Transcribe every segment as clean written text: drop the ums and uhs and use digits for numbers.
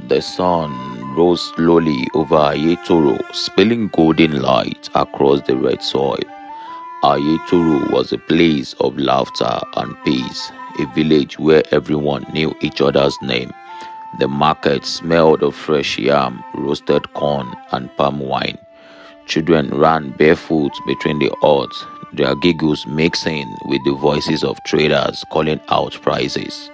The sun rose slowly over Ayetoro, spilling golden light across the red soil. Ayetoro was a place of laughter and peace, a village where everyone knew each other's name. The market smelled of fresh yam, roasted corn, and palm wine. Children ran barefoot between the huts, their giggles mixing with the voices of traders calling out prices.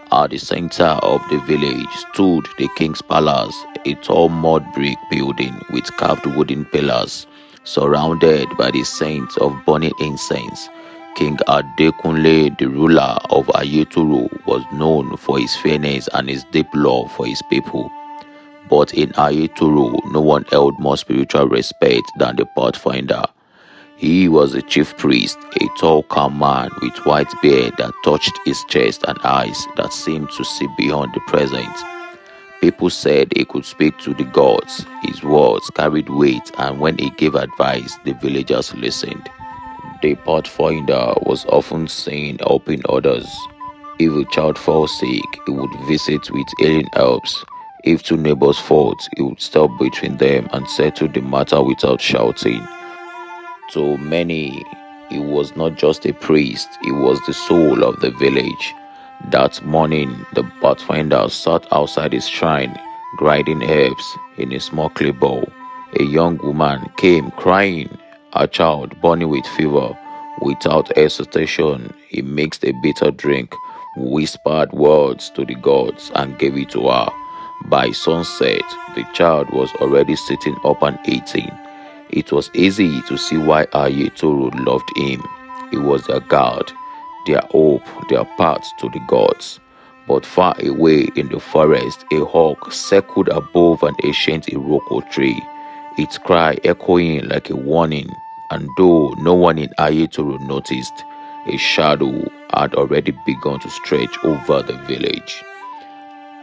At the center of the village stood the king's palace, a tall mud brick building with carved wooden pillars, surrounded by the scent of burning incense. King Adekunle, the ruler of Ayetoro, was known for his fairness and his deep love for his people. But in Ayetoro, no one held more spiritual respect than the Pathfinder. He was a chief priest, a tall, calm man with white beard that touched his chest and eyes that seemed to see beyond the present. People said he could speak to the gods. His words carried weight, and when he gave advice, the villagers listened. The Pathfinder was often seen helping others. If a child fell sick, he would visit with healing herbs. If two neighbors fought, he would step between them and settle the matter without shouting. To many, he was not just a priest, he was the soul of the village. That morning, the pathfinder sat outside his shrine, grinding herbs in a small clay bowl. A young woman came crying, her child burning with fever. Without hesitation, he mixed a bitter drink, whispered words to the gods, and gave it to her. By sunset, the child was already sitting up and eating. It was easy to see why Ayetoro loved him. He was their God, their hope, their path to the gods. But far away in the forest, a hawk circled above an ancient iroko tree, its cry echoing like a warning. And though no one in Ayetoro noticed, a shadow had already begun to stretch over the village.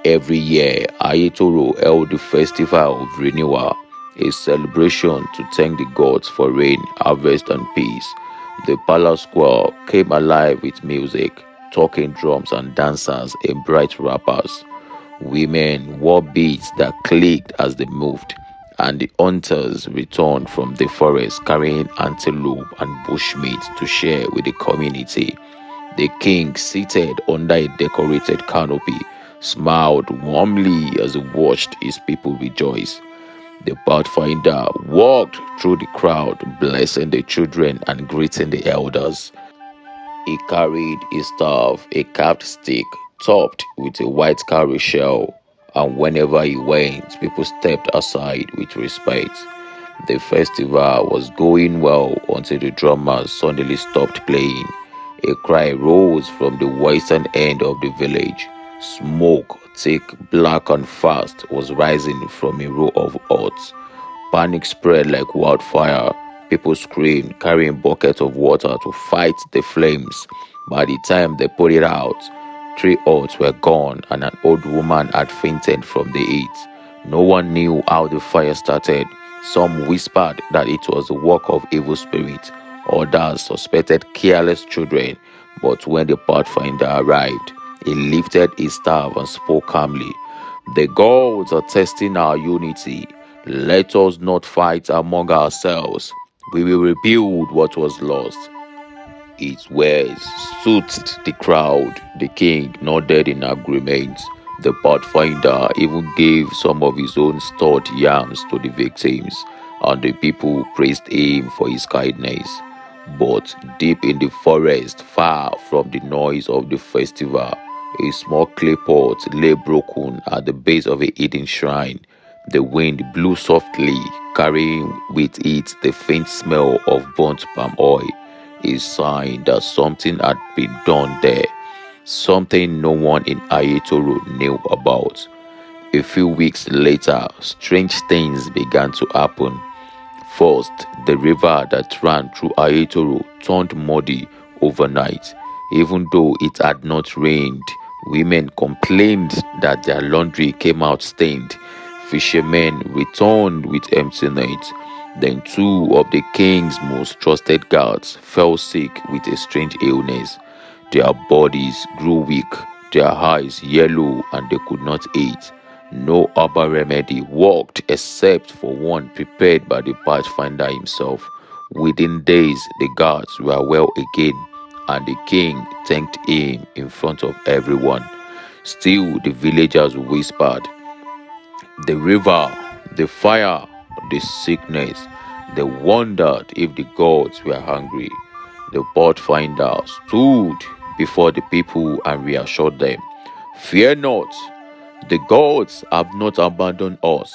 Every year, Ayetoro held the festival of renewal, a celebration to thank the gods for rain, harvest, and peace. The palace square came alive with music, talking drums, and dancers in bright wrappers. Women wore beads that clicked as they moved, and the hunters returned from the forest carrying antelope and bushmeat to share with the community. The king, seated under a decorated canopy, smiled warmly as he watched his people rejoice. The pathfinder walked through the crowd, blessing the children and greeting the elders. He carried his staff, a carved stick topped with a white cowrie shell, and whenever he went, people stepped aside with respect. The festival was going well until the drummers suddenly stopped playing. A cry rose from the western end of the village. Smoke, thick, black, and fast, was rising from a row of huts. Panic spread like wildfire. People screamed, carrying buckets of water to fight the flames. By the time they put it out, 3 huts were gone, and an old woman had fainted from the heat. No one knew how the fire started. Some whispered that it was the work of evil spirits. Others suspected careless children. But when the pathfinder arrived, he lifted his staff and spoke calmly. The gods are testing our unity. Let us not fight among ourselves. We will rebuild what was lost. His words soothed the crowd. The king nodded in agreement. The pathfinder even gave some of his own stored yams to the victims, and the people praised him for his kindness. But deep in the forest, far from the noise of the festival, a small clay pot lay broken at the base of a hidden shrine. The wind blew softly, carrying with it the faint smell of burnt palm oil, a sign that something had been done there, something no one in Ayetoro knew about. A few weeks later, strange things began to happen. First, the river that ran through Ayetoro turned muddy overnight. Even though it had not rained, women complained that their laundry came out stained. Fishermen returned with empty nets. Then 2 of the king's most trusted guards fell sick with a strange illness. Their bodies grew weak, their eyes yellow, and they could not eat. No other remedy worked except for one prepared by the Pathfinder himself. Within days, the gods were well again, and the king thanked him in front of everyone. Still, the villagers whispered, the river, the fire, the sickness. They wondered if the gods were hungry. The Pathfinder stood before the people and reassured them, fear not, the gods have not abandoned us.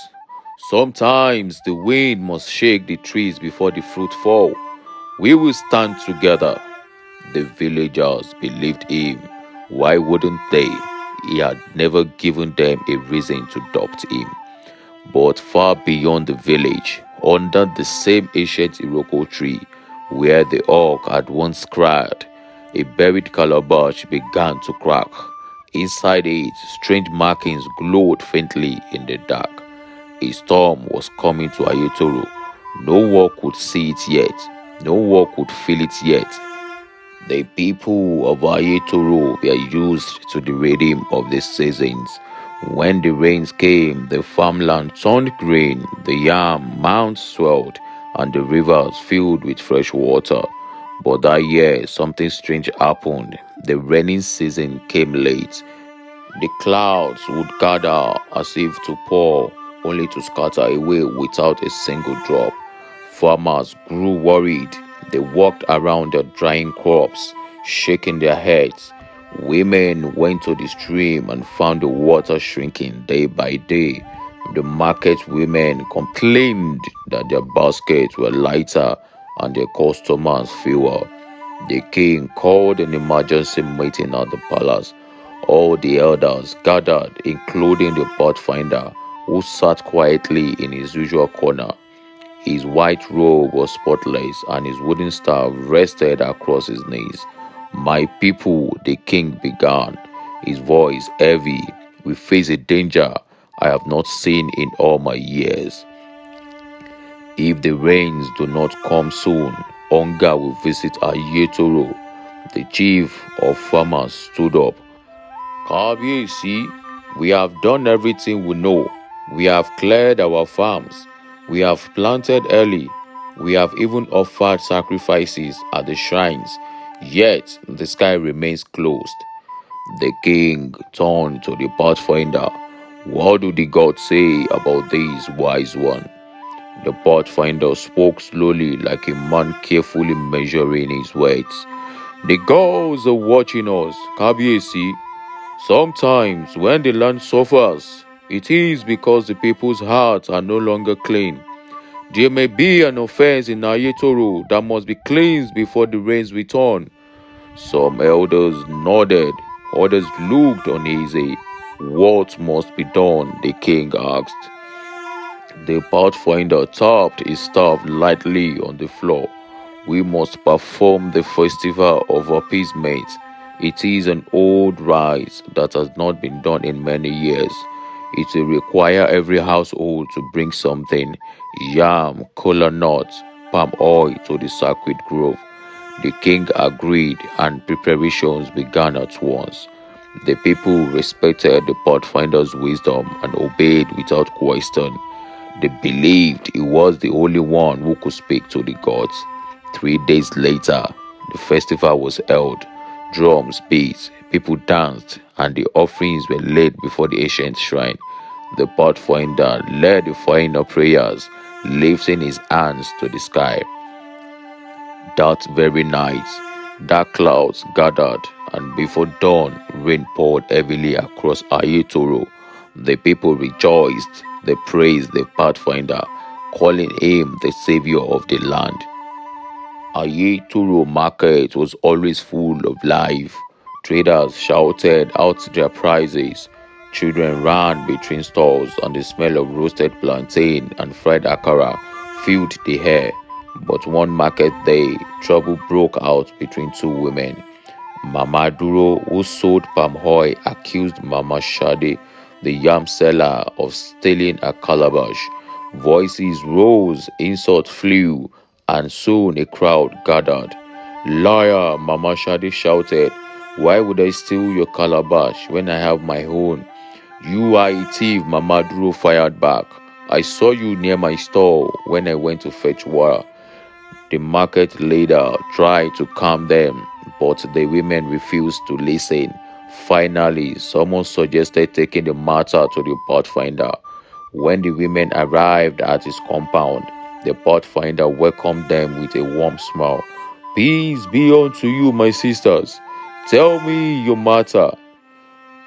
Sometimes the wind must shake the trees before the fruit fall. We will stand together. The villagers believed him. Why wouldn't they? He had never given them a reason to doubt him. But far beyond the village, under the same ancient Iroko tree where the oak had once cried, a buried calabash began to crack. Inside it, strange markings glowed faintly in the dark. A storm was coming to Ayetoro. No one could see it yet. No one could feel it yet. The people of Ayetoro were used to the rhythm of the seasons. When the rains came, the farmland turned green, the yam mounds swelled, and the rivers filled with fresh water. But that year, something strange happened. The rainy season came late. The clouds would gather as if to pour, only to scatter away without a single drop. Farmers grew worried. They walked around their drying crops, shaking their heads. Women went to the stream and found the water shrinking day by day. The market women complained that their baskets were lighter and their customers fewer. The king called an emergency meeting at the palace. All the elders gathered, including the Pathfinder, who sat quietly in his usual corner. His white robe was spotless, and his wooden staff rested across his knees. My people, the king began, his voice heavy. We face a danger I have not seen in all my years. If the rains do not come soon, hunger will visit Ayetoro. The chief of farmers stood up. Kabiyesi, we have done everything we know. We have cleared our farms. We have planted early. We have even offered sacrifices at the shrines. Yet the sky remains closed. The king turned to the Pathfinder. What do the gods say about this, wise one? The Pathfinder spoke slowly like a man carefully measuring his words. The gods are watching us, Kabiyesi. Sometimes when the land suffers, it is because the people's hearts are no longer clean. There may be an offense in Ayetoro that must be cleansed before the rains return. Some elders nodded, others looked uneasy. What must be done? The king asked. The Pathfinder tapped his staff lightly on the floor. We must perform the festival of appeasement. It is an old rite that has not been done in many years. It will require every household to bring something, yam, kola nuts, palm oil to the sacred grove. The king agreed and preparations began at once. The people respected the Pathfinder's wisdom and obeyed without question. They believed he was the only one who could speak to the gods. 3 days later, the festival was held. Drums beat, people danced, and the offerings were laid before the ancient shrine. The Pathfinder led the final prayers, lifting his hands to the sky. That very night, dark clouds gathered, and before dawn, rain poured heavily across Ayetoro. The people rejoiced. They praised the Pathfinder, calling him the savior of the land. Ayetoro market was always full of life. Traders shouted out their prices. Children ran between stalls, and the smell of roasted plantain and fried akara filled the air. But one market day, trouble broke out between two women. Mama Duro, who sold palm oil, accused Mama Shade, the yam seller, of stealing a calabash. Voices rose, insults flew, and soon a crowd gathered. Liar, Mama Shade shouted. Why would I steal your calabash when I have my own? "You are a thief," Mama Duro fired back. "I saw you near my store when I went to fetch water." The market leader tried to calm them, but the women refused to listen. Finally, someone suggested taking the matter to the pathfinder. When the women arrived at his compound, the pathfinder welcomed them with a warm smile. "Peace be unto you, my sisters. Tell me your matter."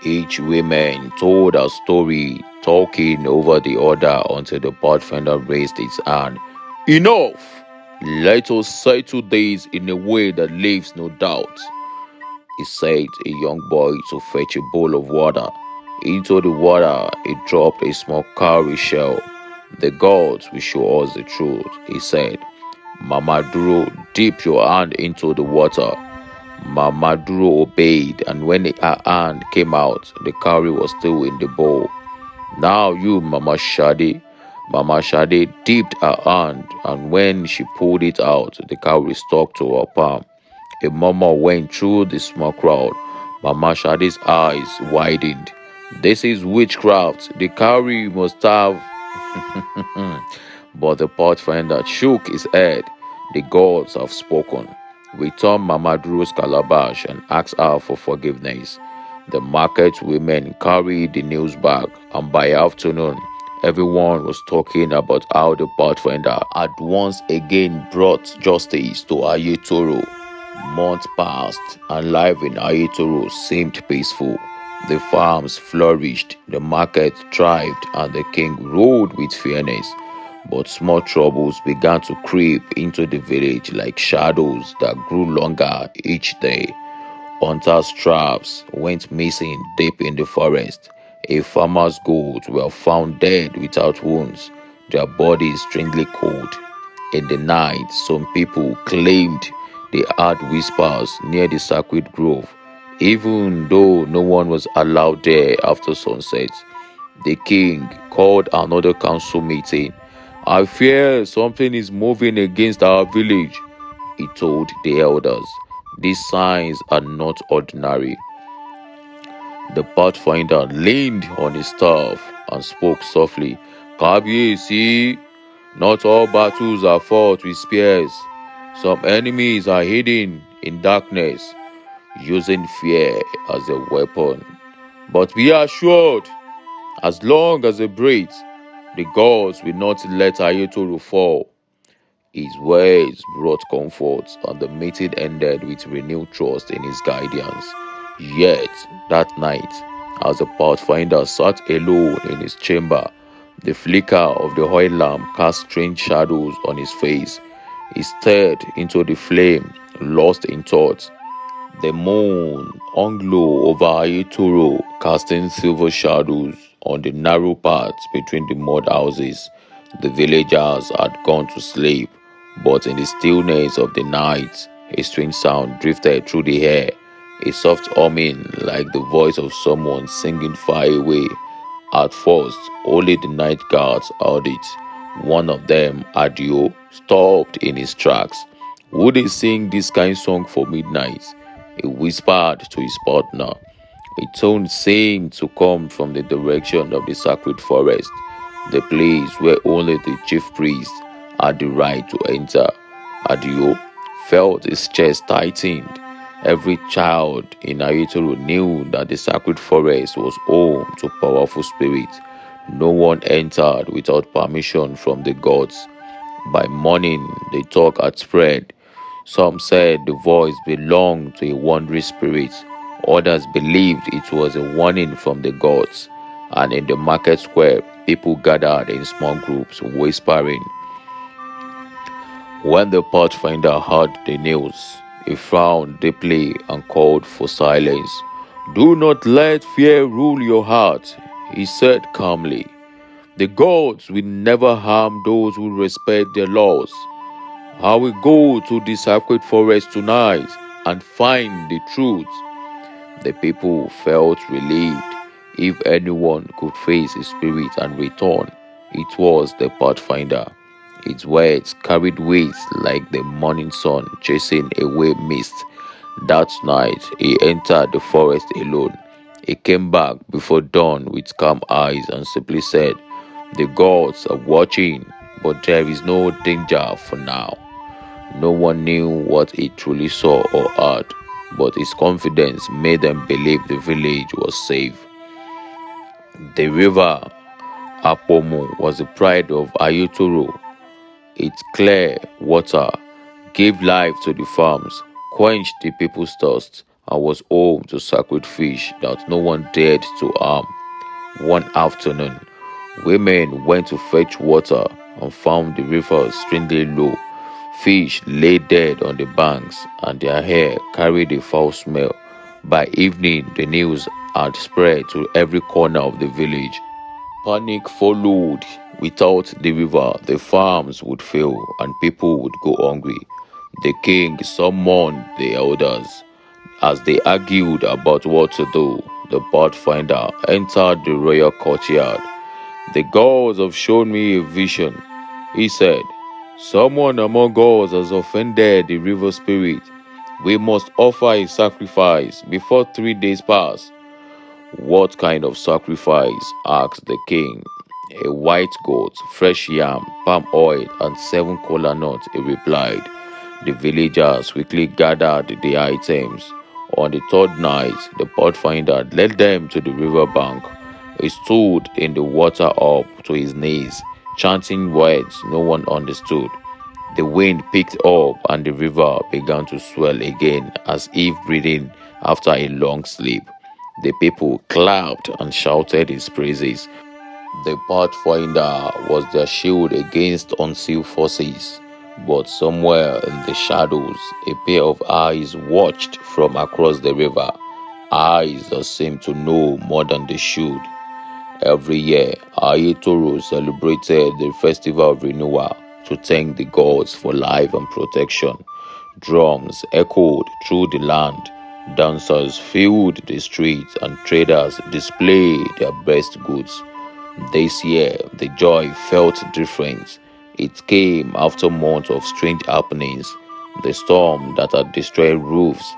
Each woman told a story, talking over the other until the pathfinder raised his hand. "Enough! Let us settle this in a way that leaves no doubt," he said, a young boy to fetch a bowl of water. Into the water, he dropped a small cowrie shell. "The gods will show us the truth," he said. "Mama Duro, dip your hand into the water." Mama Duro obeyed, and when her hand came out, the cowrie was still in the bowl. "Now you, Mama Shade." Mama Shade dipped her hand, and when she pulled it out, the cowrie stuck to her palm. A murmur went through the small crowd. Mama Shade's eyes widened. "This is witchcraft. The cowrie must have..." But the pathfinder shook his head. "The gods have spoken." Return Mama Duro's calabash and asked her for forgiveness. The market women carried the news back, and by afternoon, everyone was talking about how the pathfinder had once again brought justice to Ayetoro. Months passed, and life in Ayetoro seemed peaceful. The farms flourished, the market thrived, and the king ruled with fairness. But small troubles began to creep into the village like shadows that grew longer each day. Hunters' traps went missing deep in the forest. A farmer's goats were found dead without wounds, their bodies strangely cold. In the night, some people claimed they heard whispers near the sacred grove, even though no one was allowed there after sunset. The king called another council meeting. "I fear something is moving against our village," he told the elders. "These signs are not ordinary." The pathfinder leaned on his staff and spoke softly. "Kabiyesi, not all battles are fought with spears. Some enemies are hidden in darkness, using fear as a weapon. But be assured, as long as they breathe, the gods will not let Ayetoro fall." His words brought comfort, and the meeting ended with renewed trust in his guidance. Yet, that night, as the pathfinder sat alone in his chamber, the flicker of the oil lamp cast strange shadows on his face. He stared into the flame, lost in thought. The moon hung low over Ayetoro, casting silver shadows on the narrow paths between the mud houses. The villagers had gone to sleep, but in the stillness of the night, a strange sound drifted through the air, a soft humming like the voice of someone singing far away. At first, only the night guards heard it. One of them, Adio, stopped in his tracks. "Would they sing this kind song for midnight?" He whispered to his partner. A tone seemed to come from the direction of the sacred forest, the place where only the chief priest had the right to enter. Adio felt his chest tightened. Every child in Ayetoro knew that the sacred forest was home to powerful spirits. No one entered without permission from the gods. By morning, the talk had spread. Some said the voice belonged to a wandering spirit. Others believed it was a warning from the gods. And in the market square, people gathered in small groups, whispering. When the pathfinder heard the news, he frowned deeply and called for silence. "Do not let fear rule your heart," he said calmly. "The gods will never harm those who respect their laws. I will go to the sacred forest tonight and find the truth." The people felt relieved. If anyone could face a spirit and return, it was the pathfinder. Its words carried weight like the morning sun chasing away mist. That night, he entered the forest alone. He came back before dawn with calm eyes and simply said, "The gods are watching, but there is no danger for now." No one knew what he truly saw or heard, but his confidence made them believe the village was safe. The river Apomo was the pride of Ayetoro. Its clear water gave life to the farms, quenched the people's thirst, and was home to sacred fish that no one dared to harm. One afternoon, women went to fetch water and found the river strangely low. Fish lay dead on the banks, and their hair carried a foul smell. By evening, the news had spread to every corner of the village. Panic followed. Without the river, the farms would fail and people would go hungry. The king summoned the elders. As they argued about what to do, the pathfinder entered the royal courtyard. "The gods have shown me a vision," he said. "Someone among us has offended the river spirit. We must offer a sacrifice before 3 days pass." "What kind of sacrifice?" asked the king. "A white goat, fresh yam, palm oil, and 7 kola nuts," he replied. The villagers quickly gathered the items. On the third night, the pathfinder led them to the river bank. He stood in the water up to his knees, chanting words no one understood. The wind picked up and the river began to swell again as if breathing after a long sleep. The people clapped and shouted his praises. The pathfinder was their shield against unseen forces. But somewhere in the shadows, a pair of eyes watched from across the river, eyes that seemed to know more than they should. Every year, Ayetoro celebrated the festival of renewal to thank the gods for life and protection. Drums echoed through the land, dancers filled the streets, and traders displayed their best goods. This year, the joy felt different. It came after months of strange happenings: the storm that had destroyed roofs,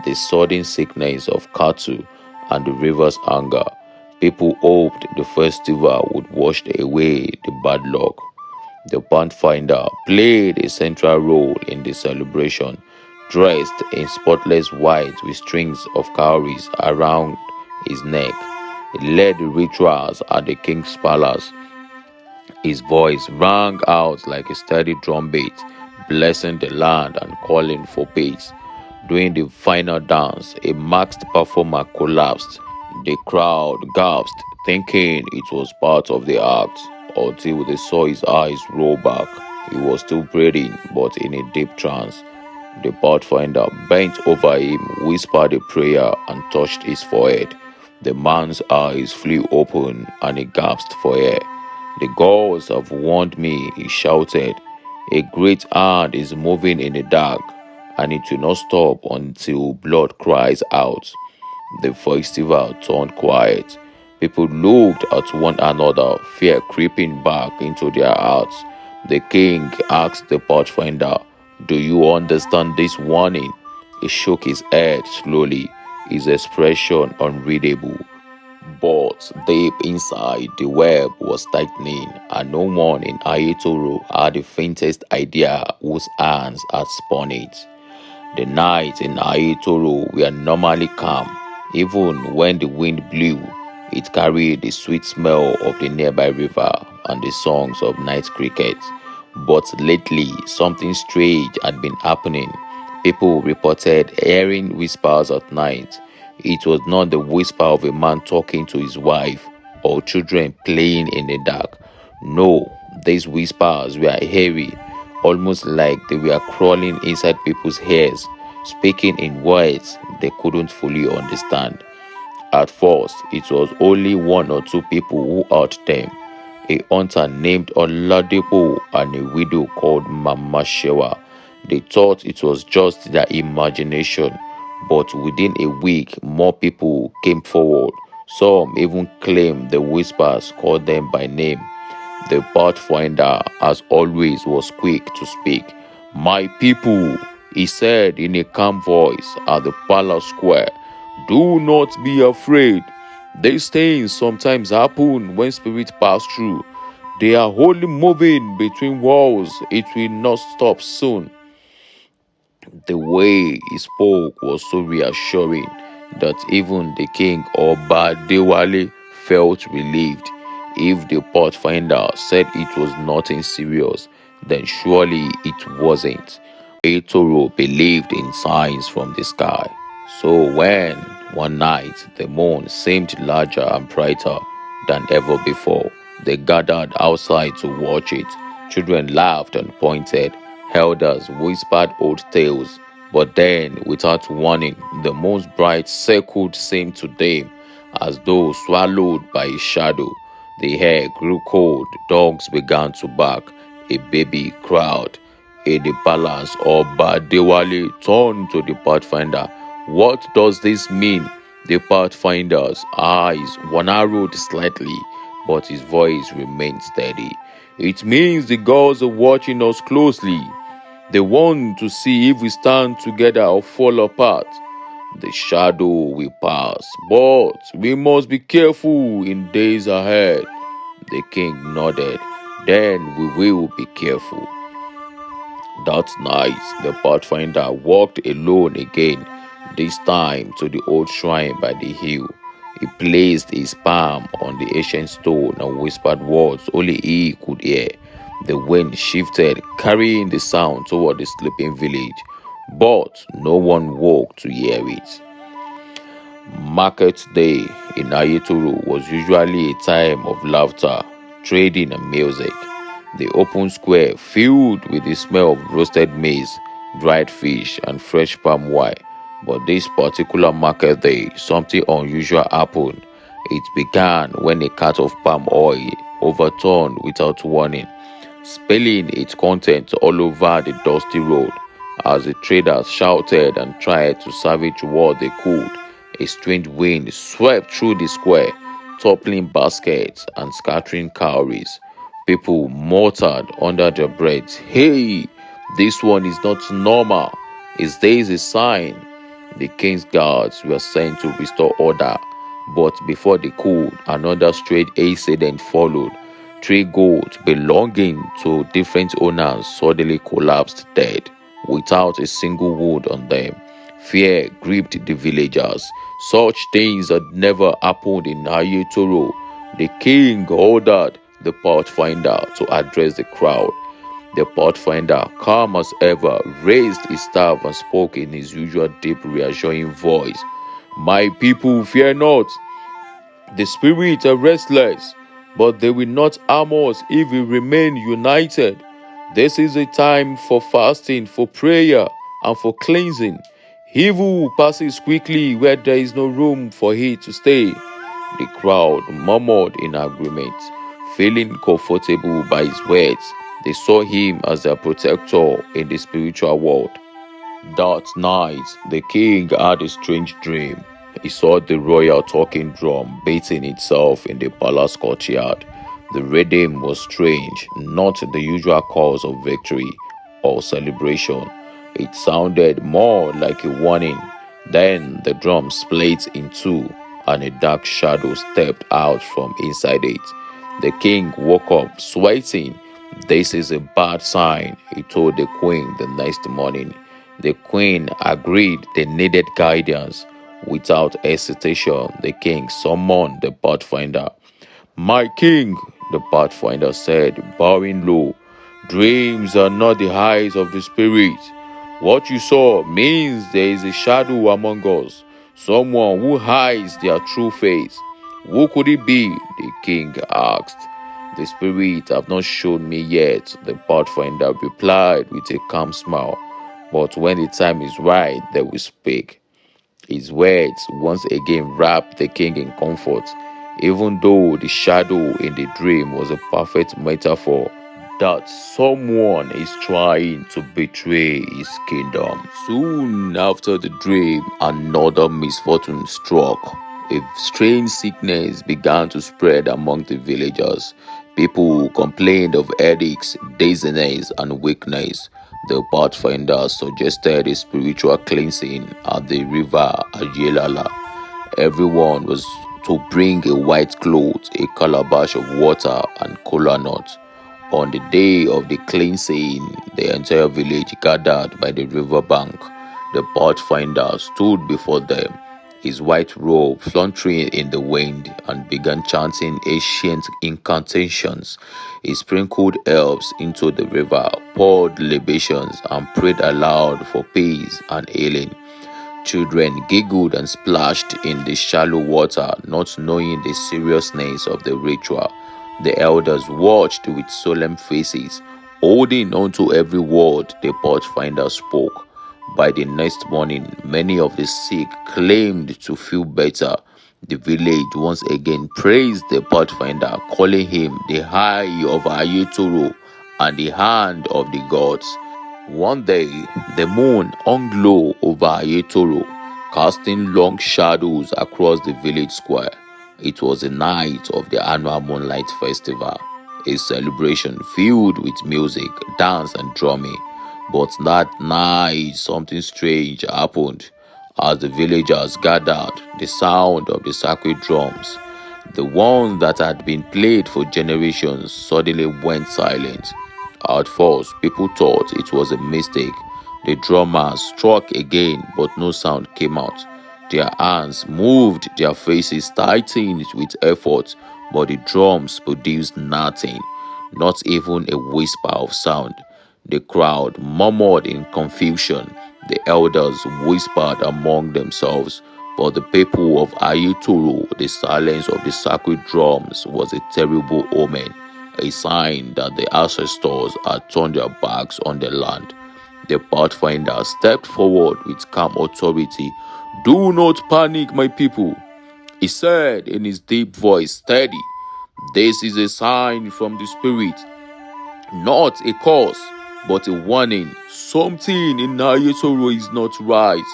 the sudden sickness of cattle, and the river's anger. People hoped the festival would wash away the bad luck. The pathfinder played a central role in the celebration, dressed in spotless white with strings of cowries around his neck. He led the rituals at the king's palace. His voice rang out like a steady drumbeat, blessing the land and calling for peace. During the final dance, a masked performer collapsed. The crowd gasped, thinking it was part of the act, until they saw his eyes roll back. He was still breathing, but in a deep trance. The pathfinder bent over him, whispered a prayer, and touched his forehead. The man's eyes flew open, and he gasped for air. "The gods have warned me," he shouted. "A great hand is moving in the dark, and it will not stop until blood cries out." The festival turned quiet. People looked at one another, fear creeping back into their hearts. The king asked the pathfinder, "Do you understand this warning?" He shook his head slowly, his expression unreadable. But deep inside, the web was tightening, and no one in Ayetoro had the faintest idea whose hands had spun it. The nights in Ayetoro were normally calm. Even when the wind blew, it carried the sweet smell of the nearby river and the songs of night crickets. But lately, something strange had been happening. People reported hearing whispers at night. It was not the whisper of a man talking to his wife or children playing in the dark. No, these whispers were heavy, almost like they were crawling inside people's ears, speaking in words they couldn't fully understand. At first, it was only one or two people who heard them: a hunter named Oladipo and a widow called Mama Shewa. They thought it was just their imagination, but within a week, more people came forward. Some even claimed the whispers called them by name. The pathfinder, as always, was quick to speak. "My people," he said in a calm voice at the palace square, Do not be afraid. These things sometimes happen when spirits pass through. They are only moving between walls. It will not stop soon. The way he spoke was so reassuring that even the king Oba Dewale felt relieved. If the pathfinder said it was nothing serious, then surely it wasn't. Ayetoro believed in signs from the sky. So when one night the moon seemed larger and brighter than ever before, they gathered outside to watch it. Children laughed and pointed. Elders whispered old tales. But then, without warning, the moon's bright circle seemed to dim, as though swallowed by a shadow. The air grew cold, dogs began to bark, a baby cried. In the palace, Oba Dewale turned to the pathfinder. What does this mean? The pathfinder's eyes narrowed slightly, but his voice remained steady. It means the gods are watching us closely. They want to see if we stand together or fall apart. The shadow will pass, but we must be careful in days ahead. The king nodded. Then we will be careful. That night, the pathfinder walked alone again, this time to the old shrine by the hill. He placed his palm on the ancient stone and whispered words only he could hear. The wind shifted, carrying the sound toward the sleeping village, but no one woke to hear it. Market day in Ayetoro was usually a time of laughter, trading and music. The open square filled with the smell of roasted maize, dried fish, and fresh palm wine. But this particular market day, something unusual happened. It began when a cart of palm oil overturned without warning, spilling its contents all over the dusty road. As the traders shouted and tried to salvage what they could, a strange wind swept through the square, toppling baskets and scattering cowries. People muttered under their breaths, "Hey, this one is not normal. Is this a sign?" The king's guards were sent to restore order, but before they could, another strange incident followed. Three goats belonging to different owners suddenly collapsed dead, without a single wound on them. Fear gripped the villagers. Such things had never happened in Ayetoro. The king ordered the pathfinder to address the crowd. The pathfinder, calm as ever, raised his staff and spoke in his usual deep, reassuring voice. "My people, fear not. The spirits are restless, but they will not harm us if we remain united. This is a time for fasting, for prayer, and for cleansing. Evil passes quickly where there is no room for it to stay." The crowd murmured in agreement, feeling comfortable by his words. They saw him as their protector in the spiritual world. That night, the king had a strange dream. He saw the royal talking drum beating itself in the palace courtyard. The rhythm was strange, not the usual calls of victory or celebration. It sounded more like a warning. Then the drum split in two, and a dark shadow stepped out from inside it. The king woke up sweating. "This is a bad sign," he told the queen the next morning. The queen agreed they needed guidance. Without hesitation, the king summoned the pathfinder. "My king," the pathfinder said, bowing low, "dreams are not the eyes of the spirit. What you saw means there is a shadow among us, someone who hides their true face." "Who could it be?" the king asked. "The spirits have not shown me yet," the pathfinder replied with a calm smile. "But when the time is right, they will speak." His words once again wrapped the king in comfort, even though the shadow in the dream was a perfect metaphor that someone is trying to betray his kingdom. Soon after the dream, another misfortune struck. A strange sickness began to spread among the villagers. People complained of headaches, dizziness, and weakness. The pathfinder suggested a spiritual cleansing at the river Ayelala. Everyone was to bring a white cloth, a calabash of water, and kola nuts. On the day of the cleansing, the entire village gathered by the river bank. The pathfinder stood before them, his white robe fluttering in the wind, and began chanting ancient incantations. He sprinkled herbs into the river, poured libations, and prayed aloud for peace and healing. Children giggled and splashed in the shallow water, not knowing the seriousness of the ritual. The elders watched with solemn faces, holding on to every word the pathfinder spoke. By the next morning, many of the sick claimed to feel better. The village once again praised the pathfinder, calling him the Eye of Ayetoro and the Hand of the Gods. One day, the moon hung low over Ayetoro, casting long shadows across the village square. It was the night of the annual Moonlight Festival, a celebration filled with music, dance, and drumming. But that night, something strange happened. As the villagers gathered, the sound of the sacred drums, the ones that had been played for generations, suddenly went silent. At first, people thought it was a mistake. The drummers struck again, but no sound came out. Their hands moved, their faces tightened with effort, but the drums produced nothing, not even a whisper of sound. The crowd murmured in confusion. The elders whispered among themselves. For the people of Ayetoro, the silence of the sacred drums was a terrible omen, a sign that the ancestors had turned their backs on the land. The pathfinder stepped forward with calm authority. "Do not panic, my people," he said in his deep voice, steady. "This is a sign from the spirit, not a curse, but a warning. Something in Ayetoro is not right."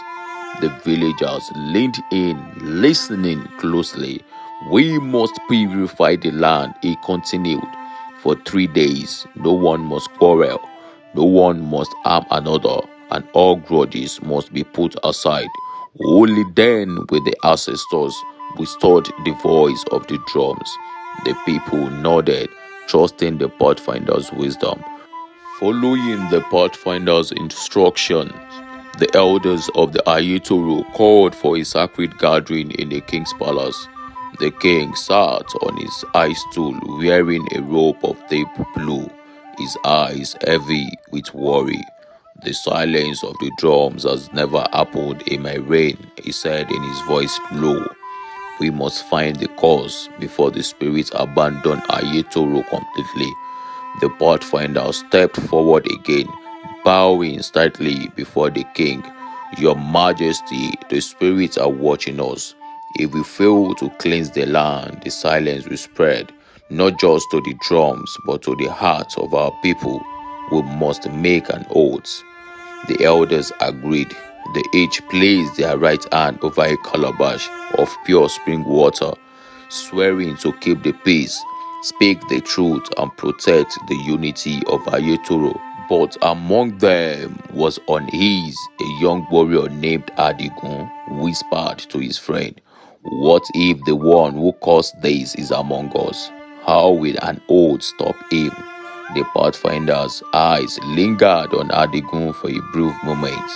The villagers leaned in, listening closely. "We must purify the land," he continued. "For 3 days, no one must quarrel, no one must harm another, and all grudges must be put aside. Only then will the ancestors restore the voice of the drums." The people nodded, trusting the pathfinder's wisdom. Following the pathfinder's instructions, the elders of the Ayetoro called for a sacred gathering in the king's palace. The king sat on his high stool wearing a robe of deep blue, his eyes heavy with worry. "The silence of the drums has never happened in my reign," he said in his voice low. "We must find the cause before the spirits abandon Ayetoro completely." The pathfinder stepped forward again, bowing slightly before the king. "Your Majesty, the spirits are watching us. If we fail to cleanse the land, the silence will spread, not just to the drums, but to the hearts of our people. We must make an oath." The elders agreed. They each placed their right hand over a calabash of pure spring water, swearing to keep the peace, speak the truth, and protect the unity of Ayetoro. But among them was unease. A young warrior named Adigun whispered to his friend, "What if the one who caused this is among us? How will an oath stop him?" The pathfinder's eyes lingered on Adigun for a brief moment,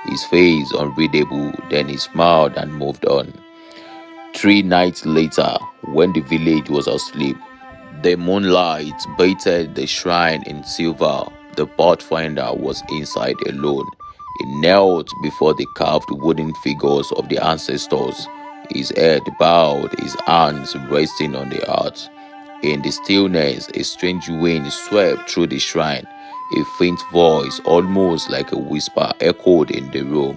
his face unreadable, then he smiled and moved on. 3 nights later, when the village was asleep, the moonlight bathed the shrine in silver. The pathfinder was inside alone. He knelt before the carved wooden figures of the ancestors, his head bowed, his hands resting on the earth. In the stillness, a strange wind swept through the shrine. A faint voice, almost like a whisper, echoed in the room.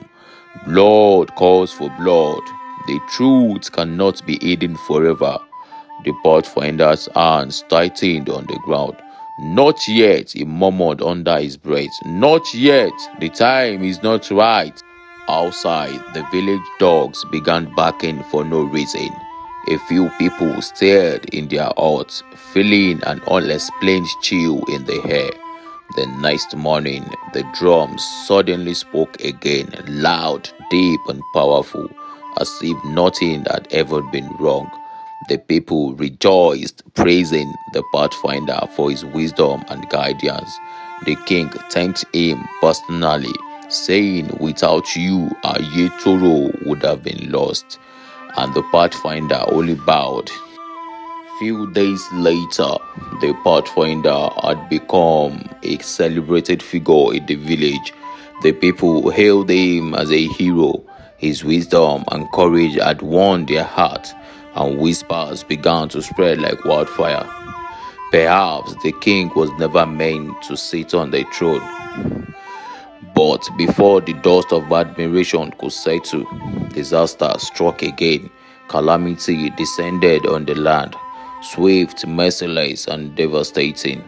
"Blood calls for blood. The truth cannot be hidden forever." The pathfinder's hands tightened on the ground. "Not yet," he murmured under his breath. "Not yet. The time is not right." Outside, the village dogs began barking for no reason. A few people stared in their huts, feeling an unexplained chill in the air. The next morning, the drums suddenly spoke again, loud, deep, and powerful. as if nothing had ever been wrong. The people rejoiced, praising the Pathfinder for his wisdom and guidance. The king thanked him personally, saying, "Without you, Ayetoro would have been lost." And the Pathfinder only bowed. Few days later, the Pathfinder had become a celebrated figure in the village. The people hailed him as a hero. His wisdom and courage had won their hearts, and whispers began to spread like wildfire. Perhaps the king was never meant to sit on the throne, but before the dust of admiration could settle, disaster struck again. Calamity descended on the land, swift, merciless, and devastating.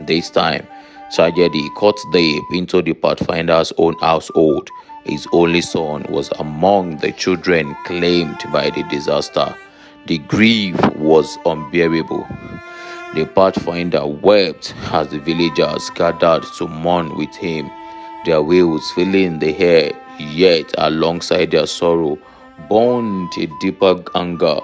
This time, tragedy cut deep into the Pathfinder's own household. His only son was among the children claimed by the disaster. The grief was unbearable. The Pathfinder wept as the villagers gathered to mourn with him, their wails filling the air, yet alongside their sorrow burned a deeper anger.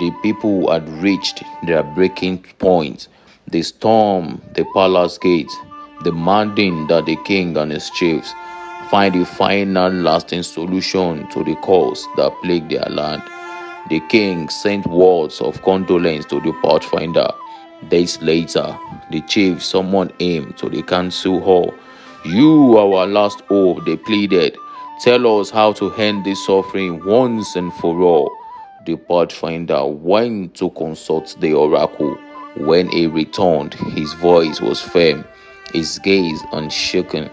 The people had reached their breaking point. They stormed the palace gates, demanding that the king and his chiefs find a final lasting solution to the cause that plagued their land. The king sent words of condolence to the Pathfinder. Days later, the chief summoned him to the council hall. "You, our last hope," they pleaded. "Tell us how to end this suffering once and for all." The Pathfinder went to consult the oracle. When he returned, his voice was firm, his gaze unshaken.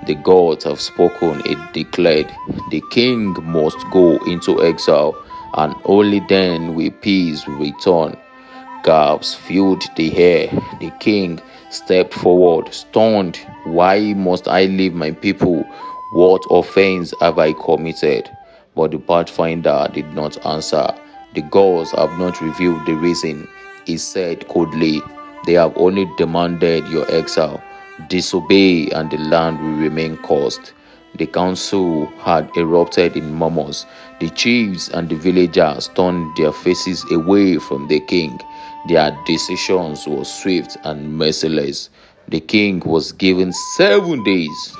"The gods have spoken," it declared. "The king must go into exile, and only then will peace return." Gasps filled the air. The king stepped forward, stunned. "Why must I leave my people? What offense have I committed?" But the Pathfinder did not answer. "The gods have not revealed the reason," he said coldly. "They have only demanded your exile. Disobey, and the land will remain cursed." The council had erupted in murmurs. The chiefs and the villagers turned their faces away from the king. Their decisions were swift and merciless. The king was given 7 days.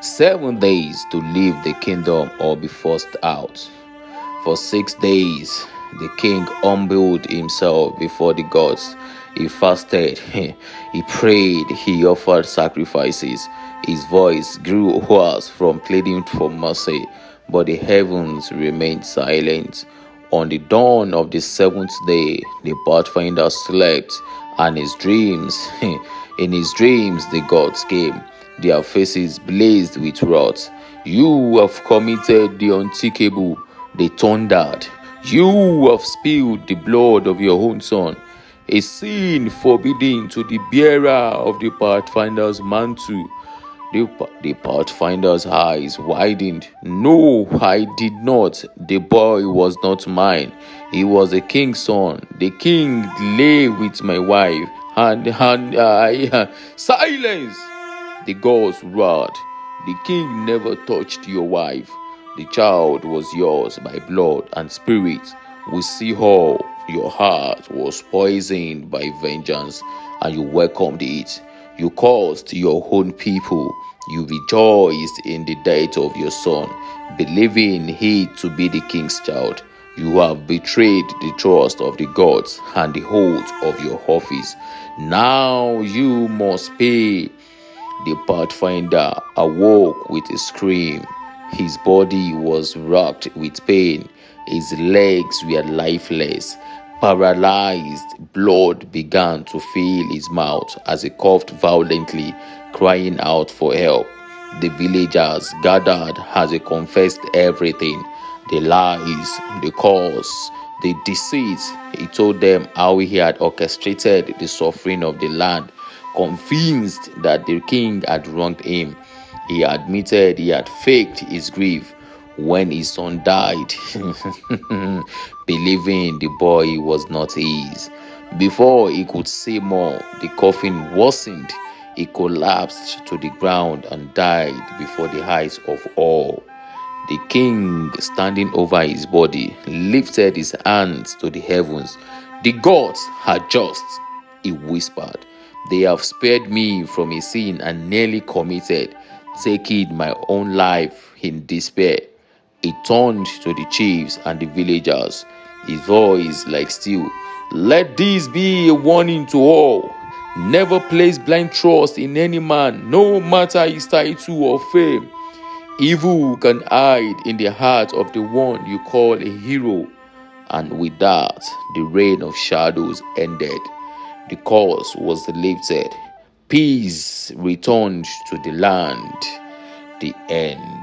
7 days to leave the kingdom or be forced out. For 6 days, the king humbled himself before the gods. He fasted, he prayed, he offered sacrifices. His voice grew hoarse from pleading for mercy, but the heavens remained silent. On the dawn of the 7th day, the Pathfinder slept, and in his dreams, the gods came. Their faces blazed with wrath. "You have committed the unthinkable," they thundered. "You have spilled the blood of your own son, a sin forbidden to the bearer of the Pathfinder's mantle." The Pathfinder's eyes widened. "No, I did not. The boy was not mine. He was a king's son. The king lay with my wife, and I..." "Silence!" the gods roared. "The king never touched your wife. The child was yours by blood and spirit. We see how your heart was poisoned by vengeance, and you welcomed it. You cursed your own people. You rejoiced in the death of your son, believing he to be the king's child. You have betrayed the trust of the gods and the oath of your office. Now you must pay." The Pathfinder awoke with a scream. His body was racked with pain. His legs were lifeless. Paralyzed, blood began to fill his mouth as he coughed violently, crying out for help. The villagers gathered as he confessed everything: the lies, the curse, the deceit. He told them how he had orchestrated the suffering of the land, convinced that the king had wronged him. He admitted he had faked his grief when his son died, believing the boy was not his. Before he could say more, the coffin worsened. He collapsed to the ground and died before the eyes of all. The king, standing over his body, lifted his hands to the heavens. The gods are just, he whispered. They have spared me from a sin I nearly committed, taking my own life in despair. He turned to the chiefs and the villagers, his voice like steel. Let this be a warning to all. Never place blind trust in any man, no matter his title or fame. Evil can hide in the heart of the one you call a hero. And with that, the reign of shadows ended. The curse was lifted. Peace returned to the land. The end.